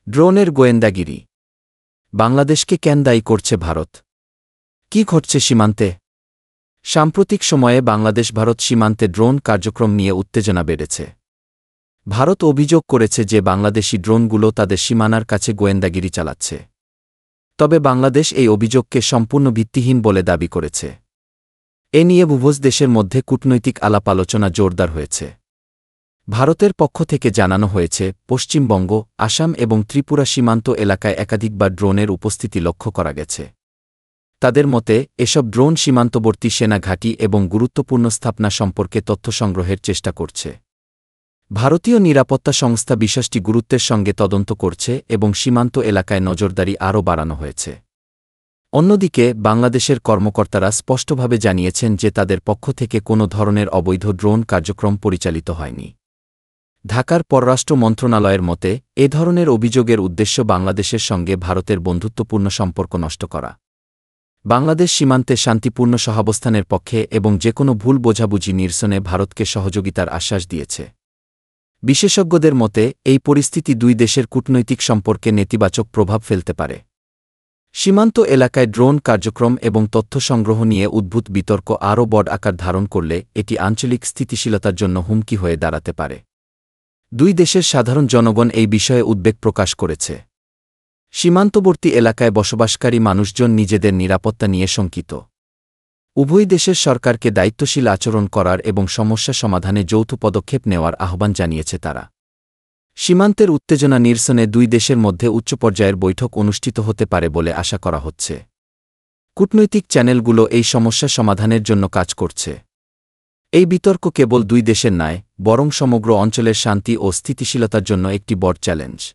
ড্রোনের গোয়েন্দাগিরি। বাংলাদেশকে কেন দায়ী করছে ভারত? কি ঘটছে সীমান্তে? সাম্প্রতিক সময়ে বাংলাদেশ-ভারত সীমান্তে ড্রোন কার্যক্রম নিয়ে উত্তেজনা বেড়েছে। ভারত অভিযোগ করেছে যে বাংলাদেশি ড্রোনগুলো তাদের সীমানার কাছে গোয়েন্দাগিরি চালাচ্ছে। তবে বাংলাদেশ এই অভিযোগকে সম্পূর্ণ ভিত্তিহীন বলে দাবি করেছে। এ নিয়ে উভয় দেশের মধ্যে কূটনৈতিক আলাপ আলোচনা জোরদার হয়েছে। ভারতের পক্ষ থেকে জানানো হয়েছে, পশ্চিমবঙ্গ, আসাম এবং ত্রিপুরা সীমান্ত এলাকায় একাধিকবার ড্রোনের উপস্থিতি লক্ষ্য করা গেছে। তাদের মতে, এসব ড্রোন সীমান্তবর্তী সেনা ঘাঁটি এবং গুরুত্বপূর্ণ স্থাপনা সম্পর্কে তথ্য সংগ্রহের চেষ্টা করছে। ভারতীয় নিরাপত্তা সংস্থা বিষয়টি গুরুত্বের সঙ্গে তদন্ত করছে এবং সীমান্ত এলাকায় নজরদারি আরও বাড়ানো হয়েছে। অন্যদিকে বাংলাদেশের কর্মকর্তারা স্পষ্টভাবে জানিয়েছেন যে তাদের পক্ষ থেকে কোনো ধরনের অবৈধ ড্রোন কার্যক্রম পরিচালিত হয়নি। ঢাকার পররাষ্ট্র মন্ত্রণালয়ের মতে, এ ধরনের অভিযোগের উদ্দেশ্য বাংলাদেশের সঙ্গে ভারতের বন্ধুত্বপূর্ণ সম্পর্ক নষ্ট করা। বাংলাদেশ সীমান্তে শান্তিপূর্ণ সহাবস্থানের পক্ষে এবং যেকোনো ভুল বোঝাবুঝি নিরসনে ভারতকে সহযোগিতার আশ্বাস দিয়েছে। বিশেষজ্ঞদের মতে, এই পরিস্থিতি দুই দেশের কূটনৈতিক সম্পর্কে নেতিবাচক প্রভাব ফেলতে পারে। সীমান্ত এলাকায় ড্রোন কার্যক্রম এবং তথ্য সংগ্রহ নিয়ে উদ্ভূত বিতর্ক আরও বড় আকার ধারণ করলে এটি আঞ্চলিক স্থিতিশীলতার জন্য হুমকি হয়ে দাঁড়াতে পারে। দুই দেশের সাধারণ জনগণ এই বিষয়ে উদ্বেগ প্রকাশ করেছে। সীমান্তবর্তী এলাকায় বসবাসকারী মানুষজন নিজেদের নিরাপত্তা নিয়ে শঙ্কিত। উভয় দেশের সরকারকে দায়িত্বশীল আচরণ করার এবং সমস্যা সমাধানে যৌথ পদক্ষেপ নেওয়ার আহ্বান জানিয়েছে তারা। সীমান্তের উত্তেজনা নিরসনে দুই দেশের মধ্যে উচ্চ পর্যায়ের বৈঠক অনুষ্ঠিত হতে পারে বলে আশা করা হচ্ছে। কূটনৈতিক চ্যানেলগুলো এই সমস্যা সমাধানের জন্য কাজ করছে। এই বিতর্ক কেবল দুই দেশের নয়, বরং সমগ্র অঞ্চলের শান্তি ও স্থিতিশীলতার জন্য একটি বড় চ্যালেঞ্জ।